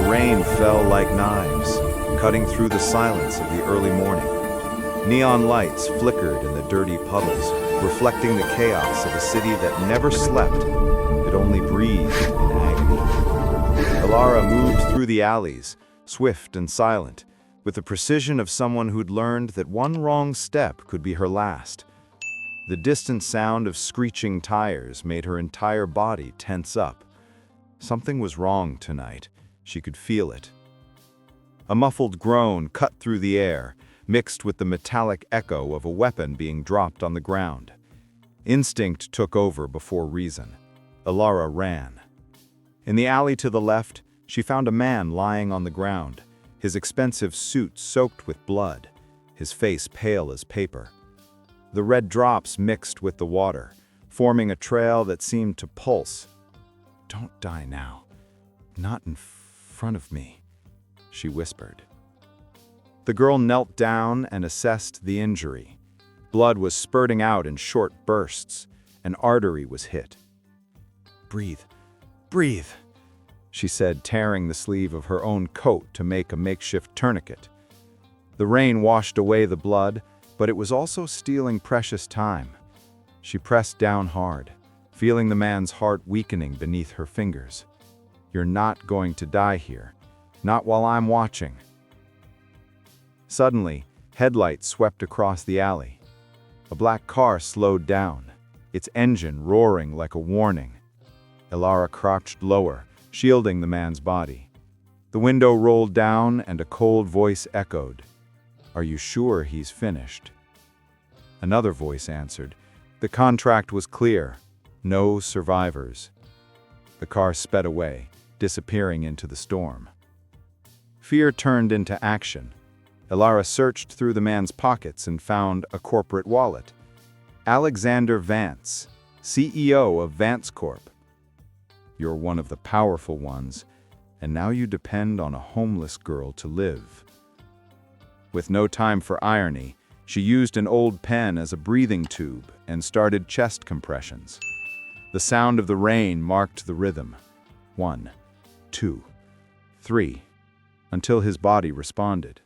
rain fell like knives, cutting through the silence of the early morning. Neon lights flickered in the dirty puddles, reflecting the chaos of a city that never slept, it only breathed in agony. Elara moved through the alleys, swift and silent, with the precision of someone who'd learned that one wrong step could be her last. The distant sound of screeching tires made her entire body tense up. Something was wrong tonight. She could feel it. A muffled groan cut through the air, mixed with the metallic echo of a weapon being dropped on the ground. Instinct took over before reason. Elara ran. In the alley to the left, she found a man lying on the ground, his expensive suit soaked with blood, his face pale as paper. The red drops mixed with the water, forming a trail that seemed to pulse. "Don't die now. Not in front of me," she whispered. The girl knelt down and assessed the injury. Blood was spurting out in short bursts. An artery was hit. "Breathe, breathe," she said, tearing the sleeve of her own coat to make a makeshift tourniquet. The rain washed away the blood, but it was also stealing precious time. She pressed down hard, feeling the man's heart weakening beneath her fingers. "You're not going to die here. Not while I'm watching." Suddenly, headlights swept across the alley. A black car slowed down, its engine roaring like a warning. Elara crouched lower, shielding the man's body. The window rolled down and a cold voice echoed. "Are you sure he's finished?" Another voice answered. The contract was clear. No survivors. The car sped away, disappearing into the storm. Fear turned into action. Elara searched through the man's pockets and found a corporate wallet. Alexander Vance, CEO of Vance Corp. "You're one of the powerful ones, and now you depend on a homeless girl to live." With no time for irony, she used an old pen as a breathing tube and started chest compressions. The sound of the rain marked the rhythm. 1, 2, 3, until his body responded.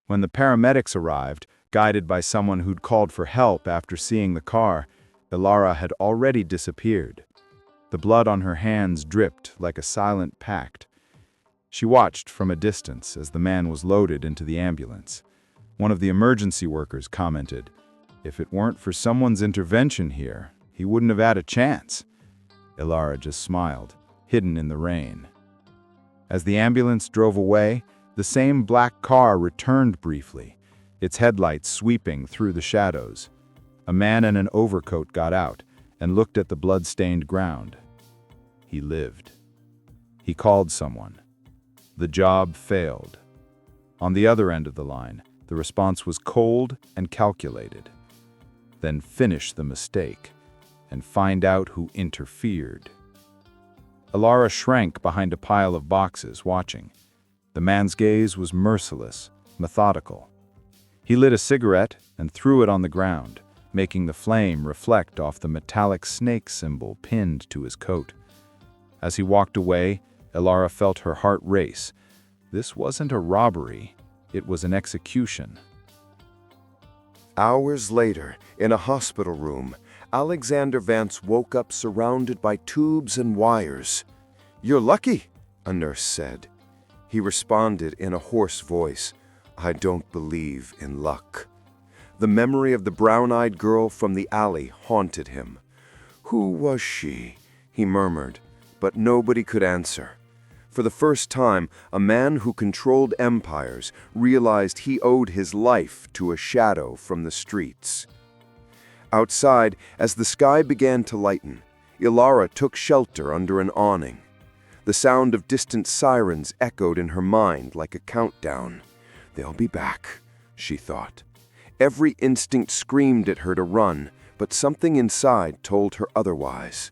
When the paramedics arrived, guided by someone who'd called for help after seeing the car, Elara had already disappeared. The blood on her hands dripped like a silent pact. She watched from a distance as the man was loaded into the ambulance. One of the emergency workers commented, "If it weren't for someone's intervention here, he wouldn't have had a chance." Elara just smiled, hidden in the rain. As the ambulance drove away, the same black car returned briefly, its headlights sweeping through the shadows. A man in an overcoat got out and looked at the blood-stained ground. He lived. He called someone. The job failed. On the other end of the line, the response was cold and calculated. Then finish the mistake and find out who interfered. Elara shrank behind a pile of boxes, watching. The man's gaze was merciless, methodical. He lit a cigarette and threw it on the ground, making the flame reflect off the metallic snake symbol pinned to his coat. As he walked away, Elara felt her heart race. This wasn't a robbery, it was an execution. Hours later, in a hospital room, Alexander Vance woke up surrounded by tubes and wires. "You're lucky," a nurse said. He responded in a hoarse voice, "I don't believe in luck." The memory of the brown-eyed girl from the alley haunted him. "Who was she?" he murmured, but nobody could answer. For the first time, a man who controlled empires realized he owed his life to a shadow from the streets. Outside, as the sky began to lighten, Elara took shelter under an awning. The sound of distant sirens echoed in her mind like a countdown. "They'll be back," she thought. Every instinct screamed at her to run, but something inside told her otherwise.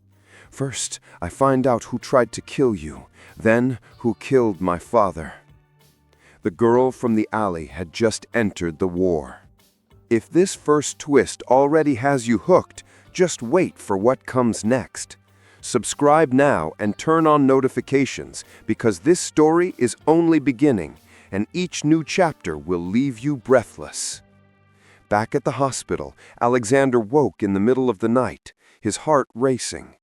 "First, I find out who tried to kill you, then who killed my father." The girl from the alley had just entered the war. If this first twist already has you hooked, just wait for what comes next. Subscribe now and turn on notifications because this story is only beginning and each new chapter will leave you breathless. Back at the hospital, Alexander woke in the middle of the night, his heart racing.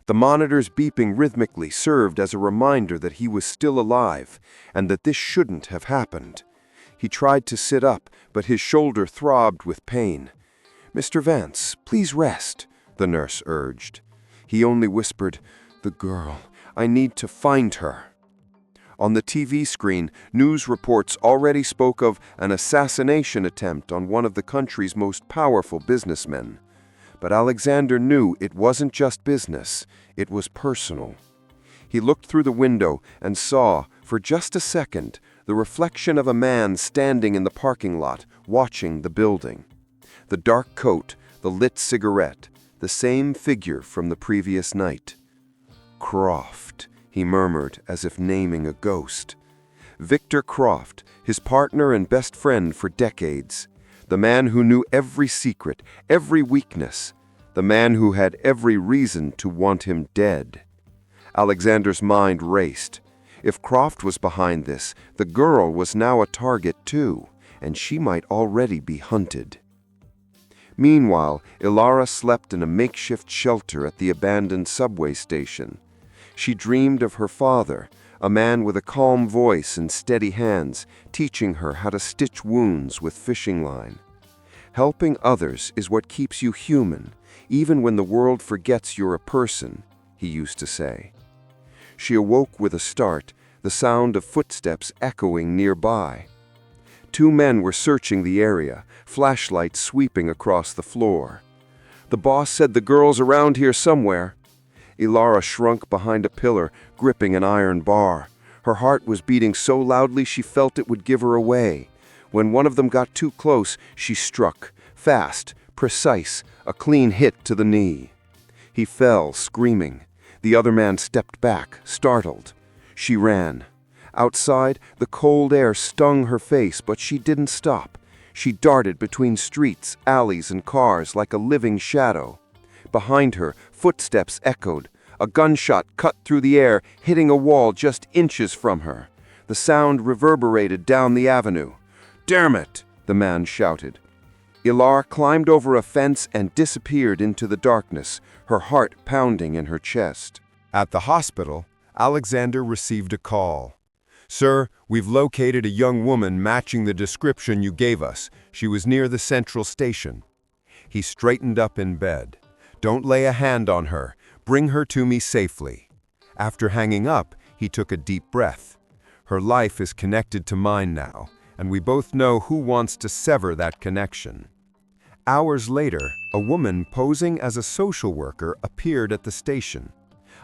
The monitors beeping rhythmically served as a reminder that he was still alive and that this shouldn't have happened. He tried to sit up, but his shoulder throbbed with pain. "Mr. Vance, please rest," the nurse urged. He only whispered, "The girl, I need to find her." On the TV screen, news reports already spoke of an assassination attempt on one of the country's most powerful businessmen. But Alexander knew it wasn't just business, it was personal. He looked through the window and saw, for just a second, the reflection of a man standing in the parking lot, watching the building. The dark coat, the lit cigarette, the same figure from the previous night. "Croft," he murmured as if naming a ghost. Victor Croft, his partner and best friend for decades. The man who knew every secret, every weakness. The man who had every reason to want him dead. Alexander's mind raced. If Croft was behind this, the girl was now a target too, and she might already be hunted. Meanwhile, Elara slept in a makeshift shelter at the abandoned subway station. She dreamed of her father, a man with a calm voice and steady hands, teaching her how to stitch wounds with fishing line. "Helping others is what keeps you human, even when the world forgets you're a person," he used to say. She awoke with a start, the sound of footsteps echoing nearby. Two men were searching the area, flashlights sweeping across the floor. "The boss said the girl's around here somewhere." Elara shrunk behind a pillar, gripping an iron bar. Her heart was beating so loudly she felt it would give her away. When one of them got too close, she struck. Fast, precise, a clean hit to the knee. He fell, screaming. The other man stepped back, startled. She ran. Outside, the cold air stung her face, but she didn't stop. She darted between streets, alleys, and cars like a living shadow. Behind her, footsteps echoed. A gunshot cut through the air, hitting a wall just inches from her. The sound reverberated down the avenue. "Damn it!" the man shouted. Elara climbed over a fence and disappeared into the darkness, her heart pounding in her chest. At the hospital, Alexander received a call. "Sir, we've located a young woman matching the description you gave us. She was near the central station." He straightened up in bed. "Don't lay a hand on her. Bring her to me safely." After hanging up, he took a deep breath. Her life is connected to mine now, and we both know who wants to sever that connection. Hours later, a woman posing as a social worker appeared at the station.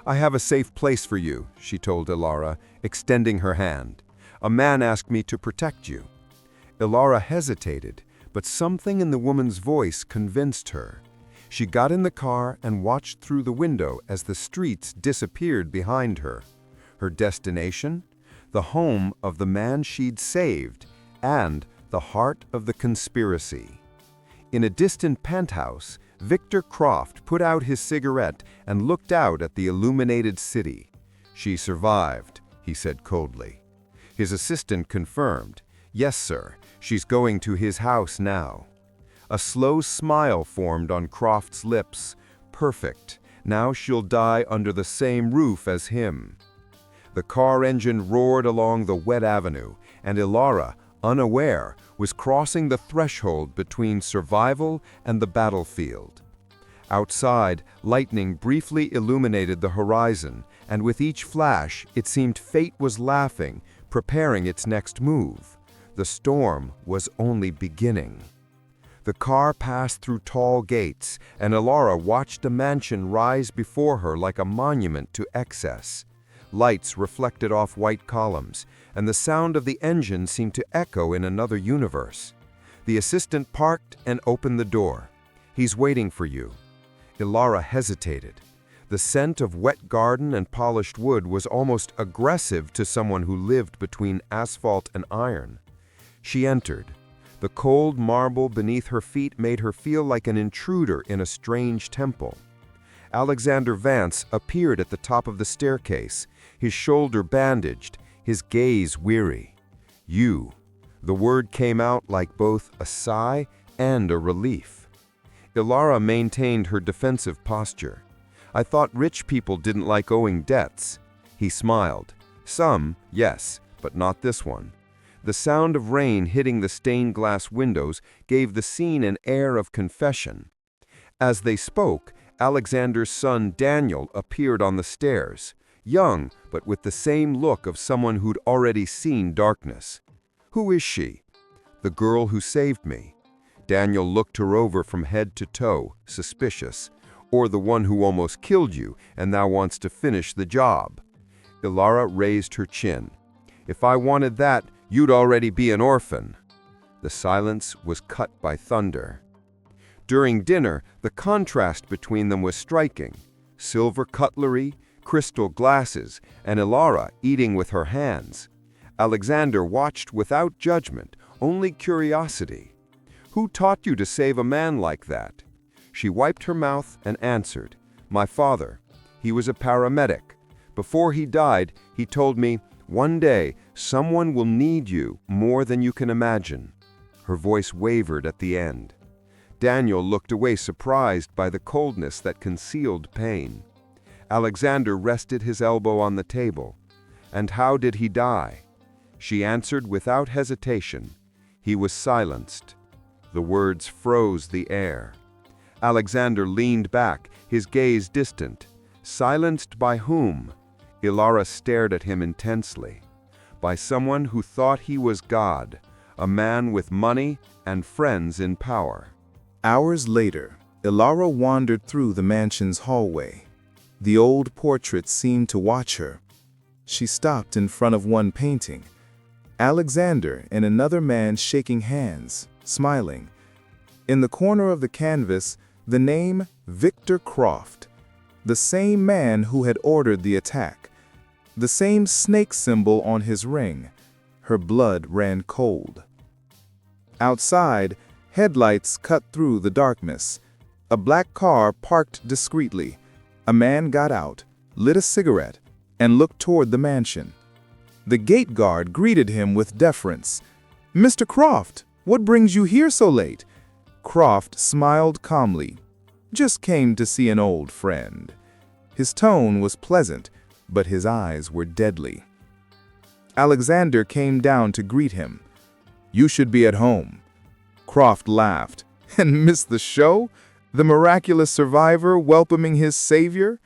"I have a safe place for you," she told Elara, extending her hand. "A man asked me to protect you." Elara hesitated, but something in the woman's voice convinced her. She got in the car and watched through the window as the streets disappeared behind her. Her destination? The home of the man she'd saved, and the heart of the conspiracy. In a distant penthouse, Victor Croft put out his cigarette and looked out at the illuminated city. "She survived," he said coldly. His assistant confirmed, "Yes, sir, she's going to his house now." A slow smile formed on Croft's lips. "Perfect. Now she'll die under the same roof as him." The car engine roared along the wet avenue, and Elara, unaware, was crossing the threshold between survival and the battlefield. Outside, lightning briefly illuminated the horizon, and with each flash, it seemed fate was laughing, preparing its next move. The storm was only beginning. The car passed through tall gates, and Elara watched a mansion rise before her like a monument to excess. Lights reflected off white columns, and the sound of the engine seemed to echo in another universe. The assistant parked and opened the door. "He's waiting for you." Elara hesitated. The scent of wet garden and polished wood was almost aggressive to someone who lived between asphalt and iron. She entered. The cold marble beneath her feet made her feel like an intruder in a strange temple. Alexander Vance appeared at the top of the staircase, his shoulder bandaged, his gaze weary. "You." The word came out like both a sigh and a relief. Elara maintained her defensive posture. "I thought rich people didn't like owing debts." He smiled. "Some, yes, but not this one." The sound of rain hitting the stained glass windows gave the scene an air of confession. As they spoke, Alexander's son Daniel appeared on the stairs, young but with the same look of someone who'd already seen darkness. "Who is she?" "The girl who saved me." Daniel looked her over from head to toe, suspicious. "Or the one who almost killed you and now wants to finish the job?" Elara raised her chin. "If I wanted that, you'd already be an orphan." The silence was cut by thunder. During dinner, the contrast between them was striking. Silver cutlery, crystal glasses, and Elara eating with her hands. Alexander watched without judgment, only curiosity. "Who taught you to save a man like that?" She wiped her mouth and answered, "My father. He was a paramedic. Before he died, he told me, 'One day, someone will need you more than you can imagine.'" Her voice wavered at the end. Daniel looked away, surprised by the coldness that concealed pain. Alexander rested his elbow on the table. "And how did he die?" She answered without hesitation. "He was silenced." The words froze the air. Alexander leaned back, his gaze distant. Silenced by whom? Elara stared at him intensely. By someone who thought he was God, a man with money and friends in power. Hours later, Elara wandered through the mansion's hallway. The old portraits seemed to watch her. She stopped in front of one painting. Alexander and another man shaking hands, smiling. In the corner of the canvas, the name Victor Croft, the same man who had ordered the attack, the same snake symbol on his ring. Her blood ran cold. Outside, headlights cut through the darkness. A black car parked discreetly. A man got out, lit a cigarette, and looked toward the mansion. The gate guard greeted him with deference. "Mr. Croft, what brings you here so late?" Croft smiled calmly. "Just came to see an old friend." His tone was pleasant, but his eyes were deadly. Alexander came down to greet him. "You should be at home." Croft laughed. "And miss the show? The miraculous survivor welcoming his savior?"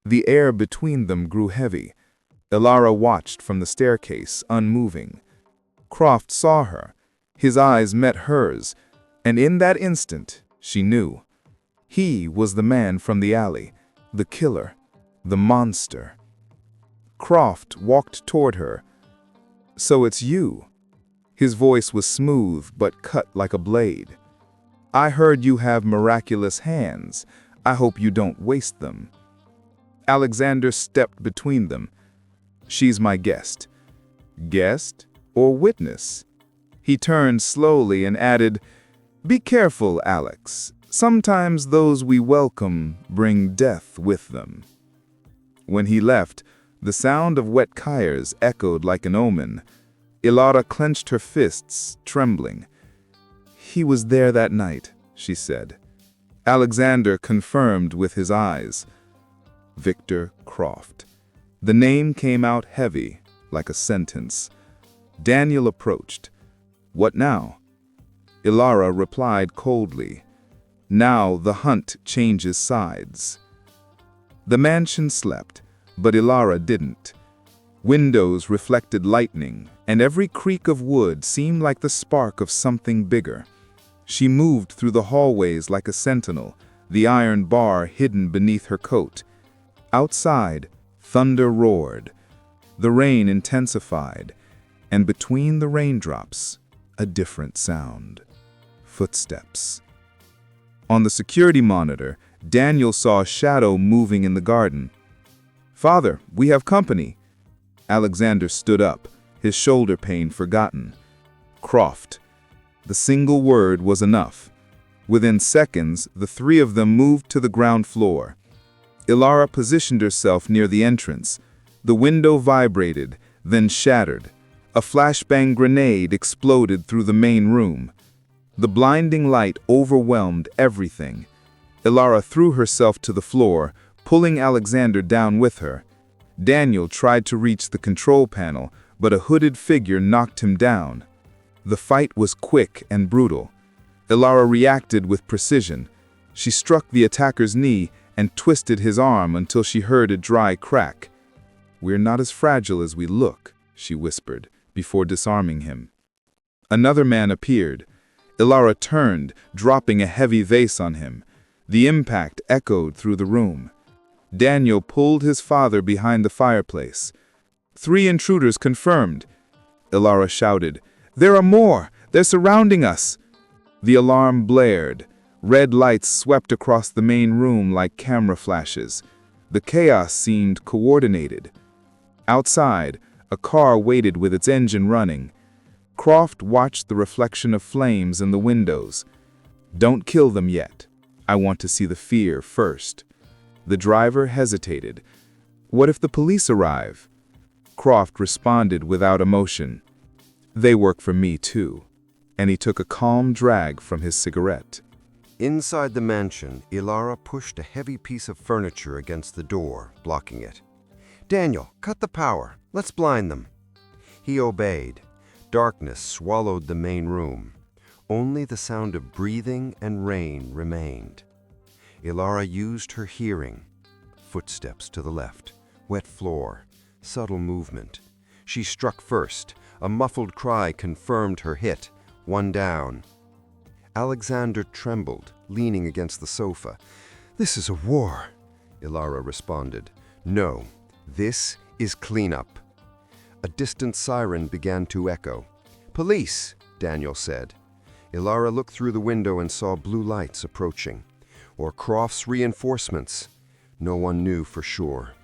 The air between them grew heavy. Elara watched from the staircase, unmoving. Croft saw her. His eyes met hers, and in that instant, she knew. He was the man from the alley, the killer, the monster. Croft walked toward her. "So it's you." His voice was smooth but cut like a blade. "I heard you have miraculous hands. I hope you don't waste them." Alexander stepped between them. "She's my guest." Guest or witness? He turned slowly and added, "Be careful, Alex. Sometimes those we welcome bring death with them." When he left, the sound of wet tires echoed like an omen. Elara clenched her fists, trembling. "He was there that night," she said. Alexander confirmed with his eyes. Victor Croft. The name came out heavy, like a sentence. Daniel approached. "What now?" Elara replied coldly. "Now the hunt changes sides." The mansion slept, but Elara didn't. Windows reflected lightning, and every creak of wood seemed like the spark of something bigger. She moved through the hallways like a sentinel, the iron bar hidden beneath her coat. Outside, thunder roared. The rain intensified, and between the raindrops, a different sound. Footsteps. On the security monitor, Daniel saw a shadow moving in the garden. "Father, we have company." Alexander stood up, his shoulder pain forgotten. Croft. The single word was enough. Within seconds, the three of them moved to the ground floor. Elara positioned herself near the entrance. The window vibrated, then shattered. A flashbang grenade exploded through the main room. The blinding light overwhelmed everything. Elara threw herself to the floor, pulling Alexander down with her. Daniel tried to reach the control panel, but a hooded figure knocked him down. The fight was quick and brutal. Elara reacted with precision. She struck the attacker's knee and twisted his arm until she heard a dry crack. "We're not as fragile as we look," she whispered, before disarming him. Another man appeared. Elara turned, dropping a heavy vase on him. The impact echoed through the room. Daniel pulled his father behind the fireplace. "3 intruders confirmed." Elara shouted, "There are more! They're surrounding us!" The alarm blared. Red lights swept across the main room like camera flashes. The chaos seemed coordinated. Outside, a car waited with its engine running. Croft watched the reflection of flames in the windows. "Don't kill them yet. I want to see the fear first." The driver hesitated. "What if the police arrive?" Croft responded without emotion. "They work for me too." And he took a calm drag from his cigarette. Inside the mansion, Elara pushed a heavy piece of furniture against the door, blocking it. "Daniel, cut the power. Let's blind them." He obeyed. Darkness swallowed the main room. Only the sound of breathing and rain remained. Elara used her hearing. Footsteps to the left, wet floor, subtle movement. She struck first. A muffled cry confirmed her hit. 1 down. Alexander trembled, leaning against the sofa. "This is a war," Elara responded. "No, this is cleanup." A distant siren began to echo. "Police," Daniel said. Elara looked through the window and saw blue lights approaching. Or Croft's reinforcements. No one knew for sure.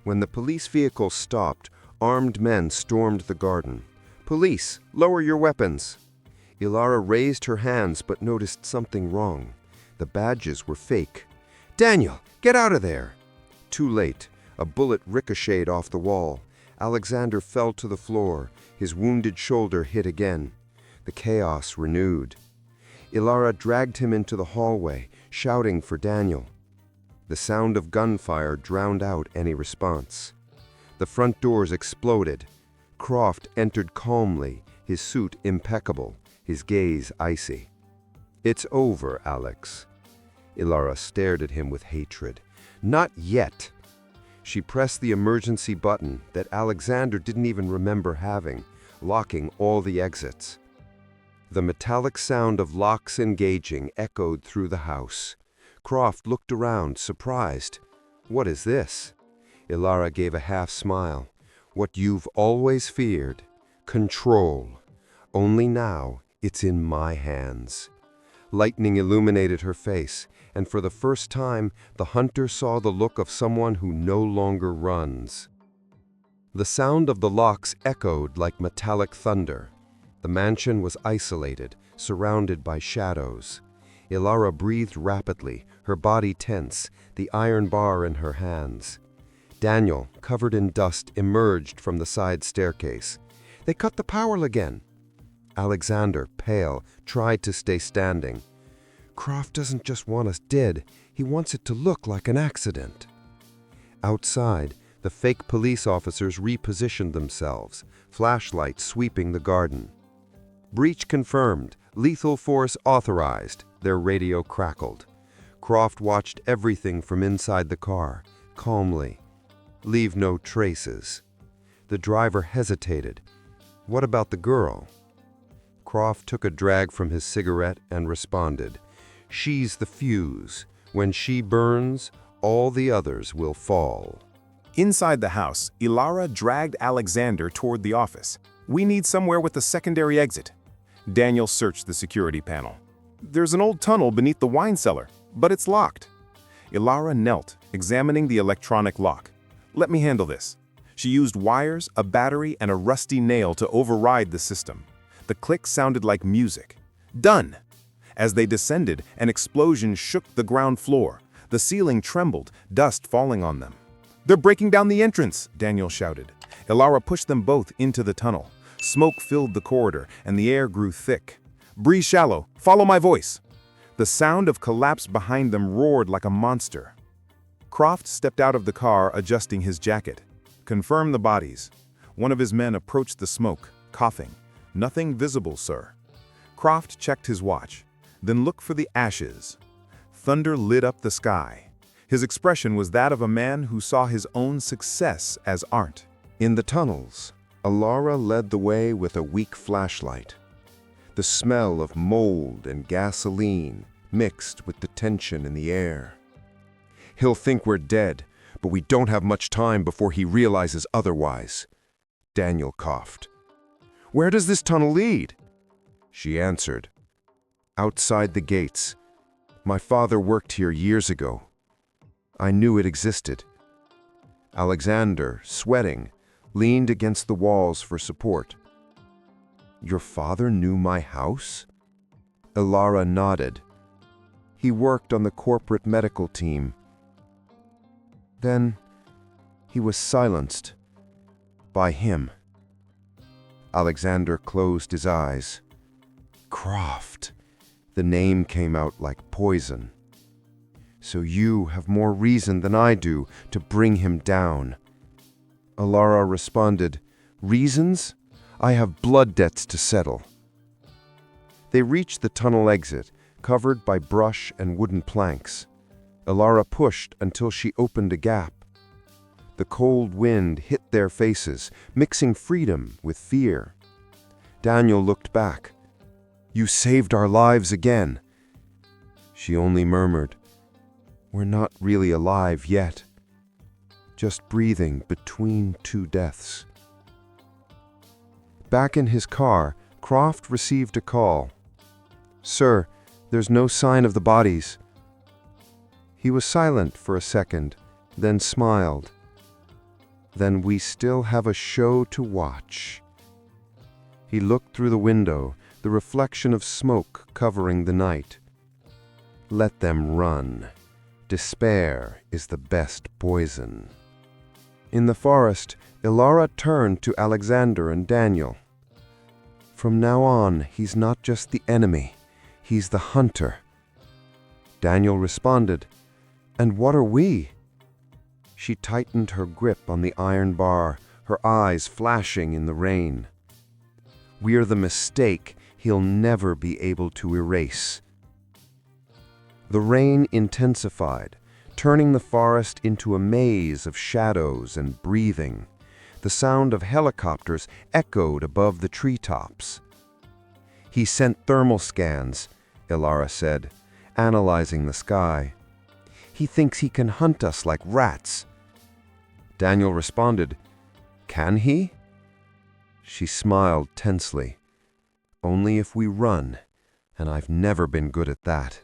When the police vehicle stopped, armed men stormed the garden. "Police, lower your weapons." Elara raised her hands but noticed something wrong. The badges were fake. "Daniel, get out of there!" Too late. A bullet ricocheted off the wall. Alexander fell to the floor. His wounded shoulder hit again. The chaos renewed. Elara dragged him into the hallway, shouting for Daniel. The sound of gunfire drowned out any response. The front doors exploded. Croft entered calmly, his suit impeccable, his gaze icy. "It's over, Alex." Elara stared at him with hatred. "Not yet." She pressed the emergency button that Alexander didn't even remember having, locking all the exits. The metallic sound of locks engaging echoed through the house. Croft looked around, surprised. "What is this?" Elara gave a half smile. "What you've always feared. Control. Only now it's in my hands." Lightning illuminated her face, and for the first time, the hunter saw the look of someone who no longer runs. The sound of the locks echoed like metallic thunder. The mansion was isolated, surrounded by shadows. Elara breathed rapidly, her body tense, the iron bar in her hands. Daniel, covered in dust, emerged from the side staircase. "They cut the power again." Alexander, pale, tried to stay standing. "Croft doesn't just want us dead, he wants it to look like an accident." Outside, the fake police officers repositioned themselves, flashlights sweeping the garden. "Breach confirmed. Lethal force authorized," their radio crackled. Croft watched everything from inside the car, calmly. "Leave no traces." The driver hesitated. "What about the girl?" Croft took a drag from his cigarette and responded. "She's the fuse. When she burns, all the others will fall." Inside the house, Elara dragged Alexander toward the office. "We need somewhere with a secondary exit." Daniel searched the security panel. "There's an old tunnel beneath the wine cellar, but it's locked." Elara knelt, examining the electronic lock. "Let me handle this." She used wires, a battery, and a rusty nail to override the system. The click sounded like music. "Done!" As they descended, an explosion shook the ground floor. The ceiling trembled, dust falling on them. "They're breaking down the entrance!" Daniel shouted. Elara pushed them both into the tunnel. Smoke filled the corridor, and the air grew thick. "Breathe shallow. Follow my voice." The sound of collapse behind them roared like a monster. Croft stepped out of the car, adjusting his jacket. "Confirm the bodies." One of his men approached the smoke, coughing. "Nothing visible, sir." Croft checked his watch, then looked for the ashes. Thunder lit up the sky. His expression was that of a man who saw his own success as art. In the tunnels, Elara led the way with a weak flashlight. The smell of mold and gasoline mixed with the tension in the air. "He'll think we're dead, but we don't have much time before he realizes otherwise," Daniel coughed. "Where does this tunnel lead?" She answered, "Outside the gates. My father worked here years ago. I knew it existed." Alexander, sweating, leaned against the walls for support. "Your father knew my house?" Elara nodded. "He worked on the corporate medical team." Then he was silenced by him. Alexander closed his eyes. "Croft." The name came out like poison. "So you have more reason than I do to bring him down." Elara responded, "Reasons? I have blood debts to settle." They reached the tunnel exit, covered by brush and wooden planks. Elara pushed until she opened a gap. The cold wind hit their faces, mixing freedom with fear. Daniel looked back. "You saved our lives again." She only murmured, "We're not really alive yet. Just breathing between two deaths." Back in his car, Croft received a call. "Sir, there's no sign of the bodies." He was silent for a second, then smiled. "Then we still have a show to watch." He looked through the window, the reflection of smoke covering the night. "Let them run. Despair is the best poison." In the forest, Elara turned to Alexander and Daniel. "From now on, he's not just the enemy, he's the hunter." Daniel responded, "And what are we?" She tightened her grip on the iron bar, her eyes flashing in the rain. "We're the mistake he'll never be able to erase." The rain intensified, turning the forest into a maze of shadows and breathing. The sound of helicopters echoed above the treetops. "He sent thermal scans," Elara said, analyzing the sky. "He thinks he can hunt us like rats." Daniel responded, "Can he?" She smiled tensely. "Only if we run, and I've never been good at that."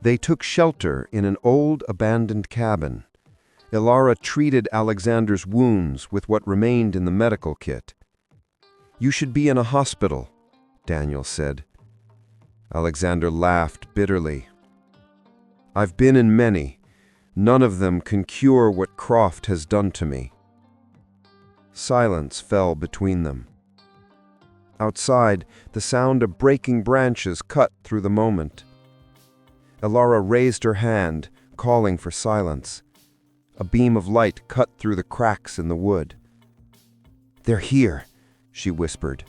They took shelter in an old abandoned cabin. Elara treated Alexander's wounds with what remained in the medical kit. "You should be in a hospital," Daniel said. Alexander laughed bitterly. "I've been in many. None of them can cure what Croft has done to me." Silence fell between them. Outside, the sound of breaking branches cut through the moment. Elara raised her hand, calling for silence. A beam of light cut through the cracks in the wood. "They're here," she whispered.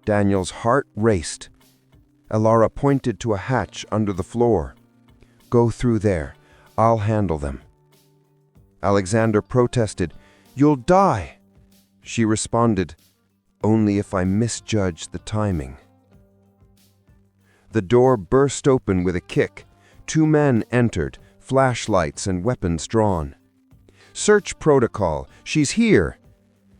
Daniel's heart raced. Elara pointed to a hatch under the floor. "Go through there. I'll handle them." Alexander protested. "You'll die." She responded, "Only if I misjudge the timing." The door burst open with a kick. 2 men entered, flashlights and weapons drawn. "Search protocol. She's here."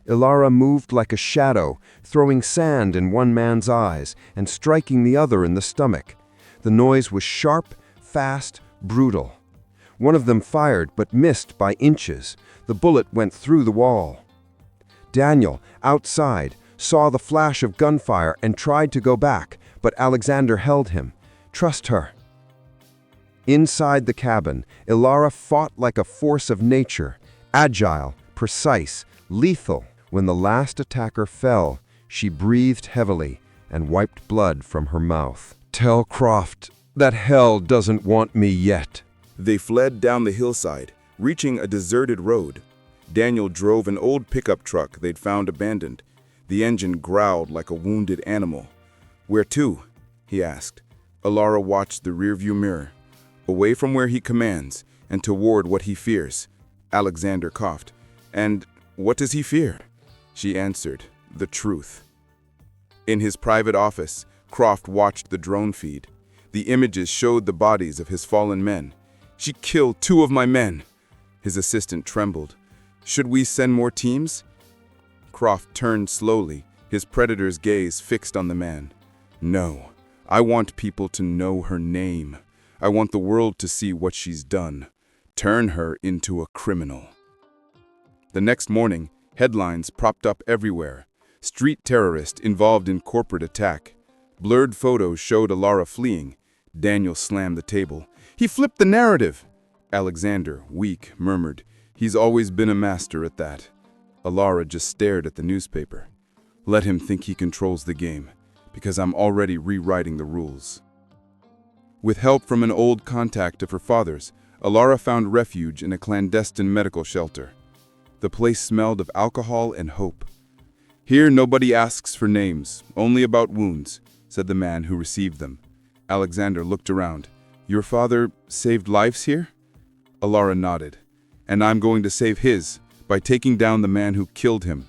Elara moved like a shadow, throwing sand in one man's eyes and striking the other in the stomach. The noise was sharp, fast, brutal. One of them fired but missed by inches. The bullet went through the wall. Daniel, outside, saw the flash of gunfire and tried to go back, but Alexander held him. "Trust her." Inside the cabin, Elara fought like a force of nature, agile, precise, lethal. When the last attacker fell, she breathed heavily and wiped blood from her mouth. "Tell Croft that hell doesn't want me yet." They fled down the hillside, reaching a deserted road. Daniel drove an old pickup truck they'd found abandoned. The engine growled like a wounded animal. "Where to?" he asked. Elara watched the rearview mirror. "Away from where he commands, and toward what he fears." Alexander coughed. "And what does he fear?" She answered, "The truth." In his private office, Croft watched the drone feed. The images showed the bodies of his fallen men. "She killed 2 of my men." His assistant trembled. "Should we send more teams?" Croft turned slowly, his predator's gaze fixed on the man. "No, I want people to know her name. I want the world to see what she's done. Turn her into a criminal." The next morning, headlines propped up everywhere. Street terrorist involved in corporate attack. Blurred photos showed Elara fleeing. Daniel slammed the table. "He flipped the narrative!" Alexander, weak, murmured, "He's always been a master at that." Elara just stared at the newspaper. "Let him think he controls the game, because I'm already rewriting the rules." With help from an old contact of her father's, Elara found refuge in a clandestine medical shelter. The place smelled of alcohol and hope. "Here nobody asks for names, only about wounds," said the man who received them. Alexander looked around. "Your father saved lives here?" Elara nodded. "And I'm going to save his by taking down the man who killed him."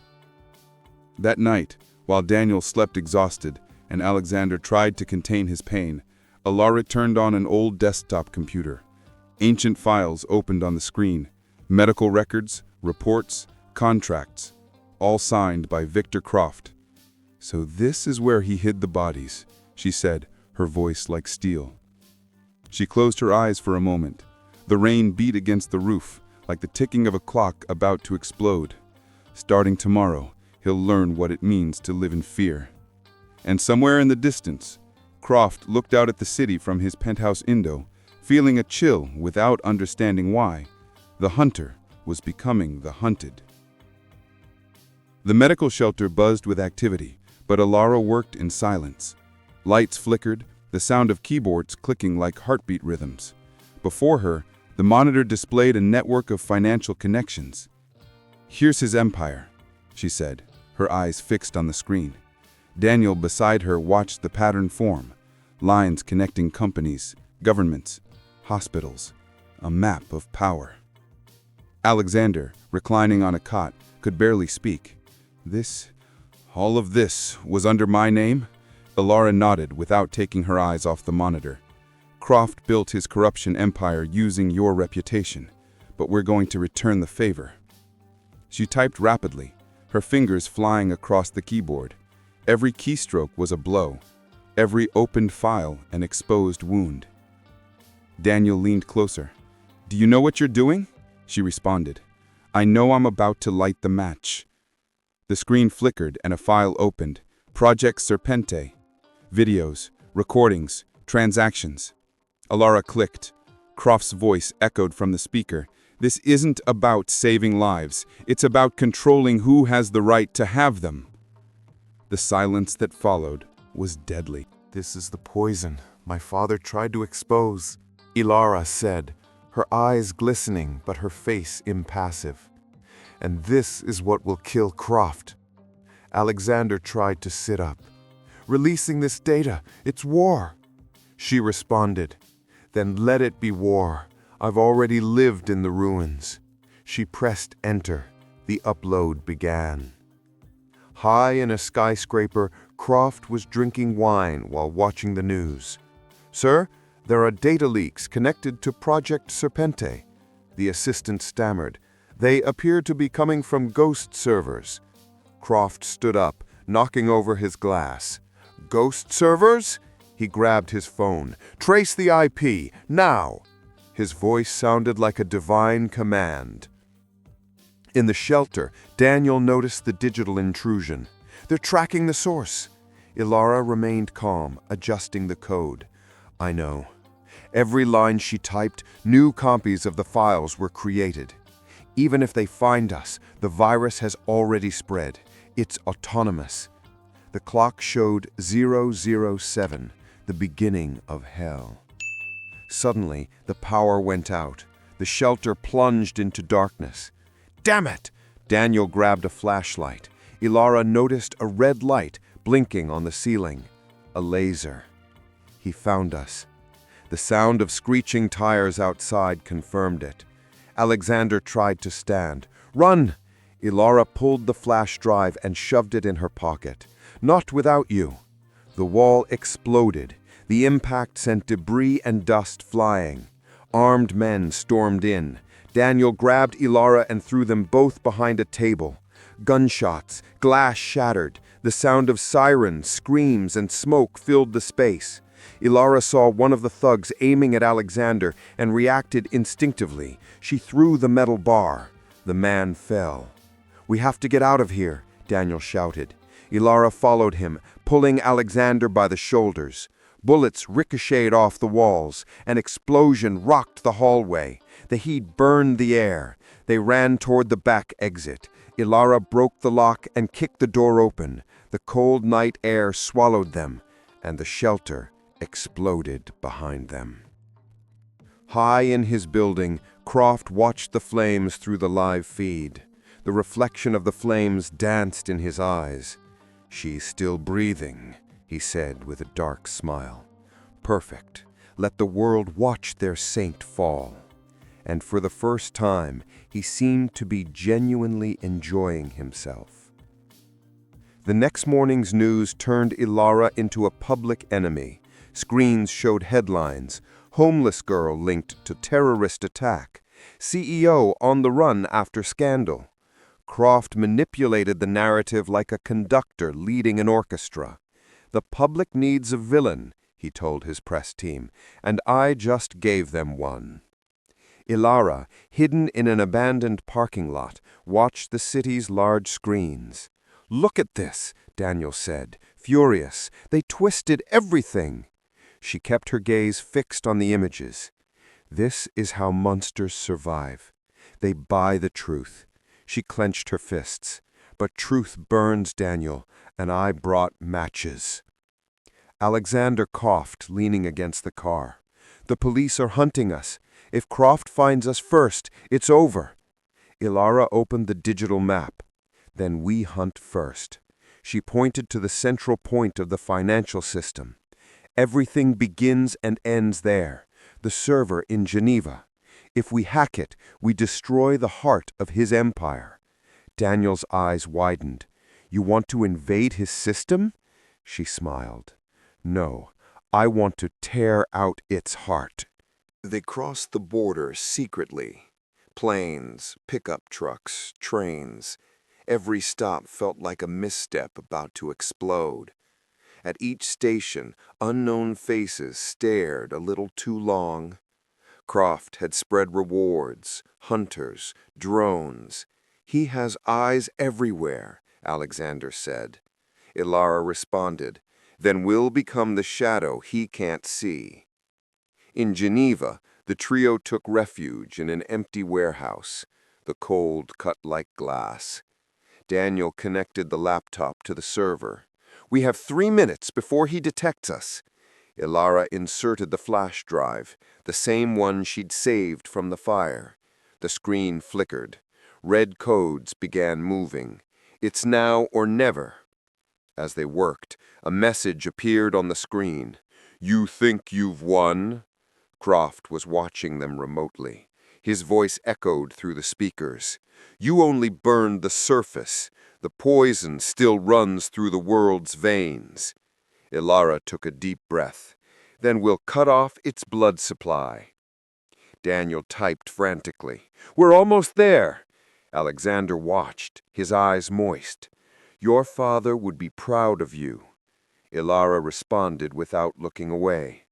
That night, while Daniel slept exhausted and Alexander tried to contain his pain, Elara turned on an old desktop computer. Ancient files opened on the screen. Medical records, reports, contracts, all signed by Victor Croft. "So this is where he hid the bodies," she said, her voice like steel. She closed her eyes for a moment. The rain beat against the roof, like the ticking of a clock about to explode. Starting tomorrow, he'll learn what it means to live in fear. And somewhere in the distance, Croft looked out at the city from his penthouse window, feeling a chill without understanding why. The hunter was becoming the hunted. The medical shelter buzzed with activity, but Elara worked in silence. Lights flickered, the sound of keyboards clicking like heartbeat rhythms. Before her, the monitor displayed a network of financial connections. "Here's his empire," she said, her eyes fixed on the screen. Daniel beside her watched the pattern form, lines connecting companies, governments, hospitals, a map of power. Alexander, reclining on a cot, could barely speak. All of this was under my name?" Elara nodded without taking her eyes off the monitor. "Croft built his corruption empire using your reputation, but we're going to return the favor." She typed rapidly, her fingers flying across the keyboard. Every keystroke was a blow, every opened file an exposed wound. Daniel leaned closer. "Do you know what you're doing?" She responded. "I know I'm about to light the match." The screen flickered and a file opened. Project Serpente. Videos, recordings, transactions. Elara clicked. Croft's voice echoed from the speaker. "This isn't about saving lives. It's about controlling who has the right to have them." The silence that followed was deadly. "This is the poison my father tried to expose," Elara said, her eyes glistening but her face impassive. "And this is what will kill Croft." Alexander tried to sit up. "Releasing this data, it's war." She responded, "Then let it be war. I've already lived in the ruins." She pressed enter. The upload began. High in a skyscraper, Croft was drinking wine while watching the news. "Sir, there are data leaks connected to Project Serpente." The assistant stammered. "They appear to be coming from ghost servers." Croft stood up, knocking over his glass. "Ghost servers?" He grabbed his phone. "Trace the IP, now!" His voice sounded like a divine command. In the shelter, Daniel noticed the digital intrusion. "They're tracking the source." Elara remained calm, adjusting the code. "I know. Every line she typed, new copies of the files were created. Even if they find us, the virus has already spread. It's autonomous. The clock showed 007, the beginning of hell. Suddenly, the power went out. The shelter plunged into darkness. Damn it! Daniel grabbed a flashlight. Elara noticed a red light blinking on the ceiling. A laser. He found us. The sound of screeching tires outside confirmed it. Alexander tried to stand. Run! Elara pulled the flash drive and shoved it in her pocket. Not without you. The wall exploded. The impact sent debris and dust flying. Armed men stormed in. Daniel grabbed Elara and threw them both behind a table. Gunshots, glass shattered. The sound of sirens, screams, and smoke filled the space. Elara saw one of the thugs aiming at Alexander and reacted instinctively. She threw the metal bar. The man fell. "We have to get out of here," Daniel shouted. Elara followed him, pulling Alexander by the shoulders. Bullets ricocheted off the walls. An explosion rocked the hallway. The heat burned the air. They ran toward the back exit. Elara broke the lock and kicked the door open. The cold night air swallowed them, and the shelter exploded behind them. High in his building, Croft watched the flames through the live feed. The reflection of the flames danced in his eyes. "She's still breathing," he said with a dark smile. "Perfect. Let the world watch their saint fall." And for the first time, he seemed to be genuinely enjoying himself. The next morning's news turned Elara into a public enemy. Screens showed headlines: homeless girl linked to terrorist attack, CEO on the run after scandal. Croft manipulated the narrative like a conductor leading an orchestra. "The public needs a villain," he told his press team, "and I just gave them one." Elara, hidden in an abandoned parking lot, watched the city's large screens. "Look at this," Daniel said, furious. "They twisted everything." She kept her gaze fixed on the images. "This is how monsters survive. They buy the truth." She clenched her fists. "But truth burns, Daniel, and I brought matches." Alexander coughed, leaning against the car. "The police are hunting us. If Croft finds us first, it's over." Elara opened the digital map. "Then we hunt first." She pointed to the central point of the financial system. "Everything begins and ends there. The server in Geneva. If we hack it, we destroy the heart of his empire." Daniel's eyes widened. "You want to invade his system?" She smiled. "No, I want to tear out its heart." They crossed the border secretly. Planes, pickup trucks, trains. Every stop felt like a misstep about to explode. At each station, unknown faces stared a little too long. Croft had spread rewards, hunters, drones. "He has eyes everywhere," Alexander said. Elara responded, "Then we'll become the shadow he can't see." In Geneva, the trio took refuge in an empty warehouse. The cold cut like glass. Daniel connected the laptop to the server. "We have 3 minutes before he detects us." Elara inserted the flash drive, the same one she'd saved from the fire. The screen flickered. Red codes began moving. "It's now or never." As they worked, a message appeared on the screen. "You think you've won?" Croft was watching them remotely. His voice echoed through the speakers. "You only burned the surface. The poison still runs through the world's veins." Elara took a deep breath. "Then we'll cut off its blood supply." Daniel typed frantically. "We're almost there." Alexander watched, his eyes moist. "Your father would be proud of you." Elara responded without looking away.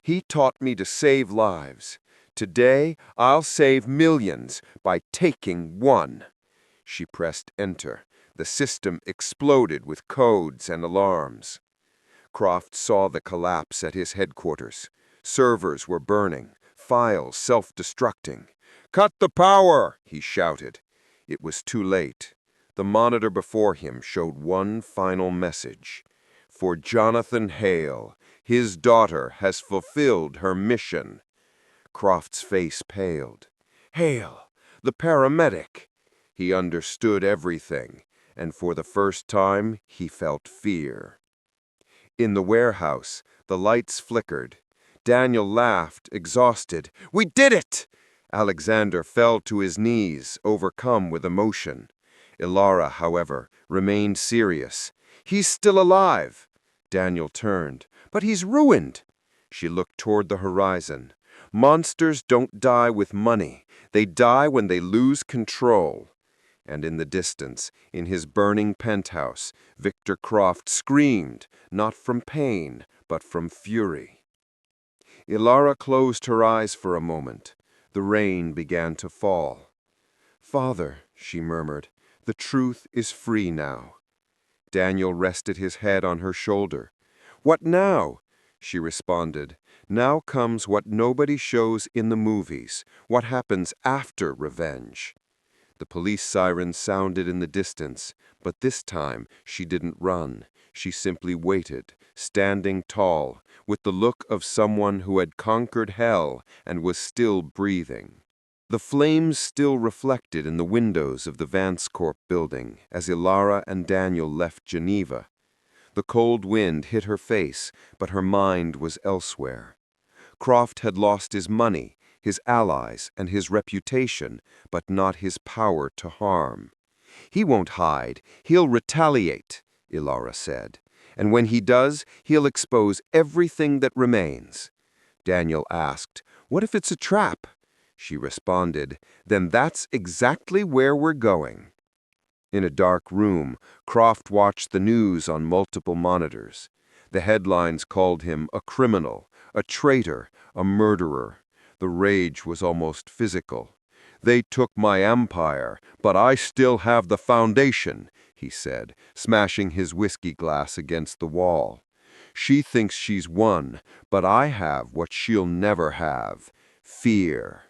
"He taught me to save lives. Today, I'll save millions by taking one." She pressed enter. The system exploded with codes and alarms. Croft saw the collapse at his headquarters. Servers were burning, files self-destructing. "Cut the power!" he shouted. It was too late. The monitor before him showed one final message. "For Jonathan Hale, his daughter has fulfilled her mission." Croft's face paled. Hale, the paramedic! He understood everything, and for the first time he felt fear. In the warehouse, the lights flickered. Daniel laughed, exhausted. "We did it!" Alexander fell to his knees, overcome with emotion. Elara, however, remained serious. "He's still alive." Daniel turned. "But he's ruined." She looked toward the horizon. "Monsters don't die with money. They die when they lose control." And in the distance, in his burning penthouse, Victor Croft screamed, not from pain, but from fury. Elara closed her eyes for a moment. The rain began to fall. "Father," she murmured, "the truth is free now." Daniel rested his head on her shoulder. "What now?" She responded. "Now comes what nobody shows in the movies, what happens after revenge." The police siren sounded in the distance, but this time she didn't run. She simply waited, standing tall, with the look of someone who had conquered hell and was still breathing. The flames still reflected in the windows of the Vance Corp building as Elara and Daniel left Geneva. The cold wind hit her face, but her mind was elsewhere. Croft had lost his money, his allies, and his reputation, but not his power to harm. "He won't hide, he'll retaliate," Elara said. "And when he does, he'll expose everything that remains." Daniel asked, "What if it's a trap?" She responded, "Then that's exactly where we're going." In a dark room, Croft watched the news on multiple monitors. The headlines called him a criminal, a traitor, a murderer. The rage was almost physical. "They took my empire, but I still have the foundation," he said, smashing his whiskey glass against the wall. "She thinks she's won, but I have what she'll never have: fear."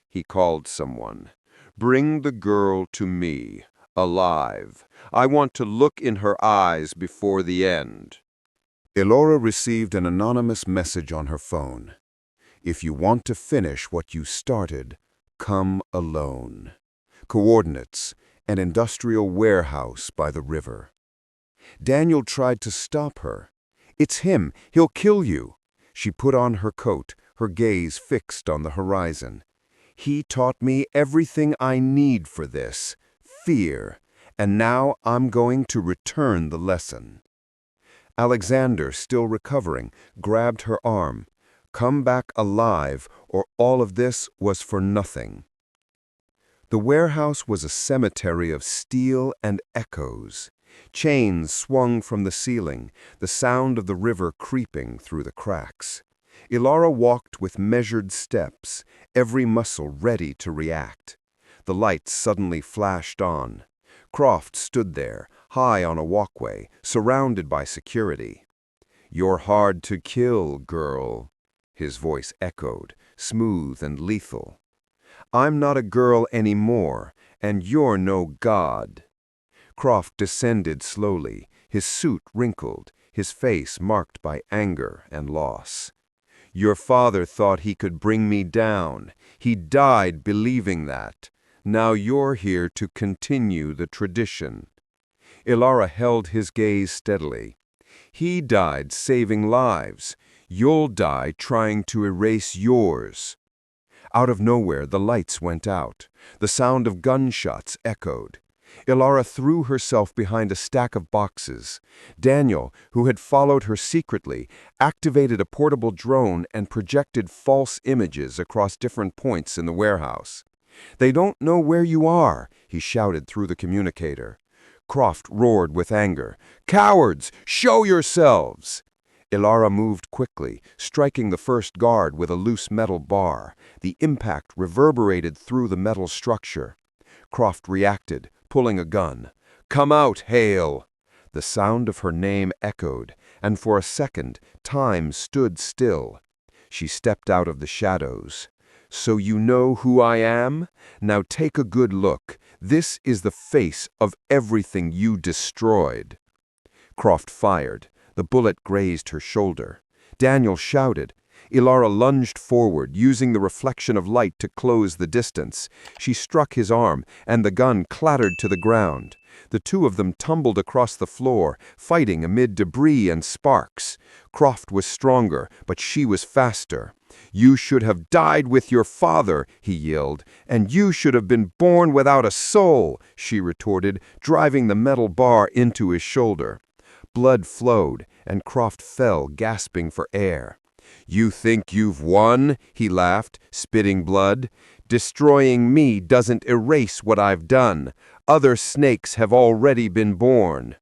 He called someone. "Bring the girl to me, alive. I want to look in her eyes before the end." Elara received an anonymous message on her phone. "If you want to finish what you started, come alone. Coordinates: an industrial warehouse by the river." Daniel tried to stop her. "It's him. He'll kill you." She put on her coat, her gaze fixed on the horizon. "He taught me everything I need for this: fear. And now I'm going to return the lesson." Alexander, still recovering, grabbed her arm. "Come back alive, or all of this was for nothing." The warehouse was a cemetery of steel and echoes. Chains swung from the ceiling, the sound of the river creeping through the cracks. Elara walked with measured steps, every muscle ready to react. The lights suddenly flashed on. Croft stood there, high on a walkway, surrounded by security. "You're hard to kill, girl," his voice echoed, smooth and lethal. "I'm not a girl anymore, and you're no god." Croft descended slowly, his suit wrinkled, his face marked by anger and loss. "Your father thought he could bring me down. He died believing that. Now you're here to continue the tradition." Elara held his gaze steadily. "He died saving lives. You'll die trying to erase yours." Out of nowhere, the lights went out. The sound of gunshots echoed. Elara threw herself behind a stack of boxes. Daniel, who had followed her secretly, activated a portable drone and projected false images across different points in the warehouse. "They don't know where you are," he shouted through the communicator. Croft roared with anger. "Cowards, show yourselves!" Elara moved quickly, striking the first guard with a loose metal bar. The impact reverberated through the metal structure. Croft reacted, pulling a gun. "Come out, Hale!" The sound of her name echoed, and for a second, time stood still. She stepped out of the shadows. "So you know who I am? Now take a good look. This is the face of everything you destroyed." Croft fired. The bullet grazed her shoulder. Daniel shouted. Elara lunged forward, using the reflection of light to close the distance. She struck his arm, and the gun clattered to the ground. The two of them tumbled across the floor, fighting amid debris and sparks. Croft was stronger, but she was faster. "You should have died with your father," he yelled. "And you should have been born without a soul," she retorted, driving the metal bar into his shoulder. Blood flowed, and Croft fell, gasping for air. "You think you've won?" he laughed, spitting blood. "Destroying me doesn't erase what I've done. Other snakes have already been born."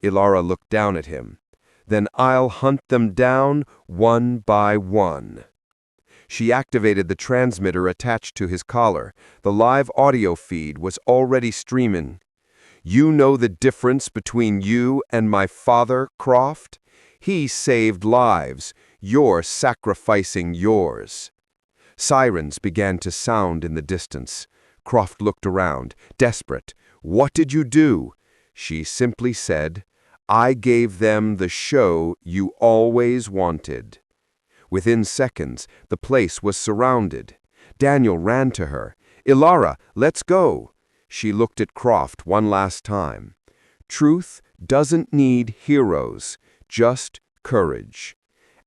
Elara looked down at him. "Then I'll hunt them down one by one." She activated the transmitter attached to his collar. The live audio feed was already streaming. "You know the difference between you and my father, Croft? He saved lives. You're sacrificing yours." Sirens began to sound in the distance. Croft looked around, desperate. "What did you do?" She simply said, "I gave them the show you always wanted." Within seconds, the place was surrounded. Daniel ran to her. "Elara, let's go." She looked at Croft one last time. "Truth doesn't need heroes, just courage."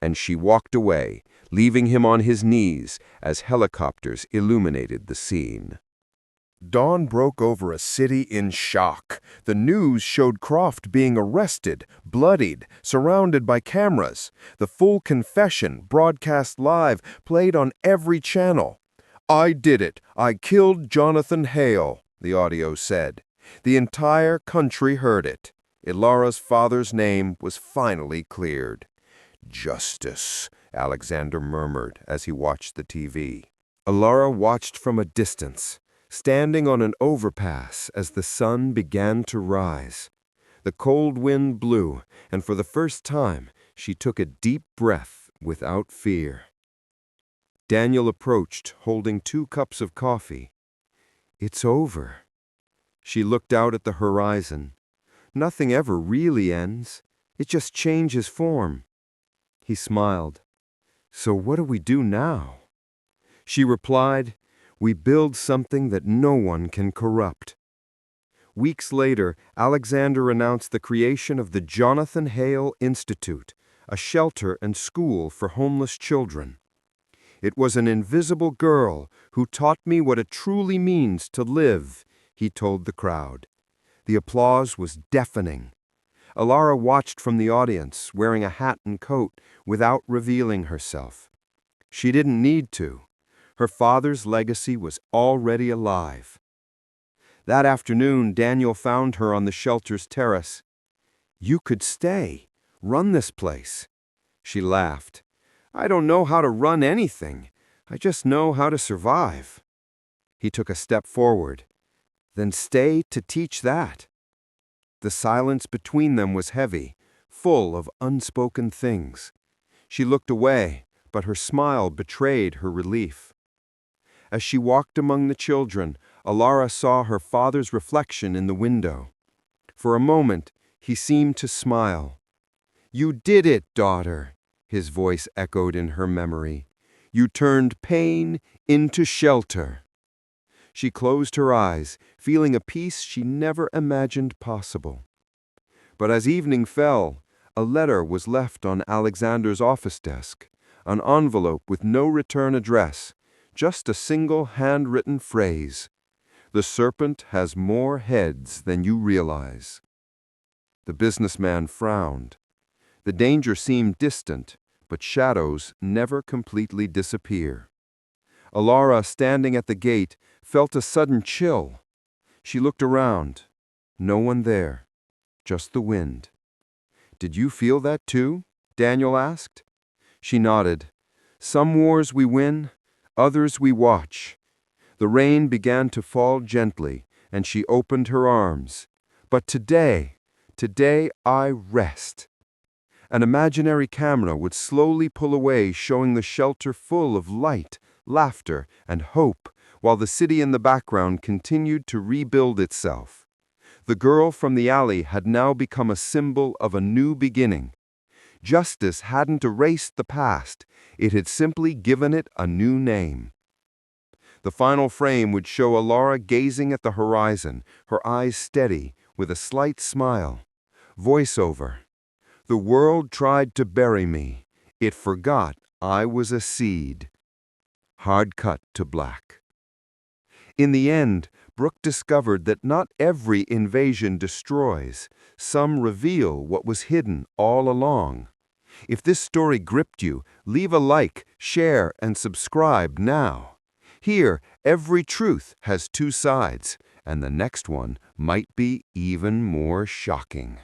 And she walked away, leaving him on his knees as helicopters illuminated the scene. Dawn broke over a city in shock. The news showed Croft being arrested, bloodied, surrounded by cameras. The full confession, broadcast live, played on every channel. "I did it. I killed Jonathan Hale," the audio said. The entire country heard it. Elara's father's name was finally cleared. "Justice," Alexander murmured as he watched the TV. Elara watched from a distance, standing on an overpass as the sun began to rise. The cold wind blew, and for the first time, she took a deep breath without fear. Daniel approached, holding 2 cups of coffee. "It's over." She looked out at the horizon. "Nothing ever really ends. It just changes form." He smiled. "So what do we do now?" She replied, "We build something that no one can corrupt." Weeks later, Alexander announced the creation of the Jonathan Hale Institute, a shelter and school for homeless children. "It was an invisible girl who taught me what it truly means to live," he told the crowd. The applause was deafening. Elara watched from the audience, wearing a hat and coat, without revealing herself. She didn't need to. Her father's legacy was already alive. That afternoon, Daniel found her on the shelter's terrace. "You could stay, run this place." She laughed. "I don't know how to run anything. I just know how to survive." He took a step forward. "Then stay to teach that." The silence between them was heavy, full of unspoken things. She looked away, but her smile betrayed her relief. As she walked among the children, Elara saw her father's reflection in the window. For a moment, he seemed to smile. "You did it, daughter," his voice echoed in her memory. "You turned pain into shelter." She closed her eyes, feeling a peace she never imagined possible. But as evening fell, a letter was left on Alexander's office desk, an envelope with no return address, just a single handwritten phrase: "The serpent has more heads than you realize." The businessman frowned. The danger seemed distant, but shadows never completely disappear. Elara, standing at the gate, felt a sudden chill. She looked around. No one there, just the wind. "Did you feel that too?" Daniel asked. She nodded. "Some wars we win, others we watch." The rain began to fall gently, and she opened her arms. "But today I rest." An imaginary camera would slowly pull away, showing the shelter full of light, laughter, and hope, while the city in the background continued to rebuild itself. The girl from the alley had now become a symbol of a new beginning. Justice hadn't erased the past, it had simply given it a new name. The final frame would show Elara gazing at the horizon, her eyes steady, with a slight smile. Voiceover. The world tried to bury me. It forgot I was a seed. Hard cut to black. In the end, Brooke discovered that not every invasion destroys. Some reveal what was hidden all along. If this story gripped you, leave a like, share, and subscribe now. Here, every truth has two sides, and the next one might be even more shocking.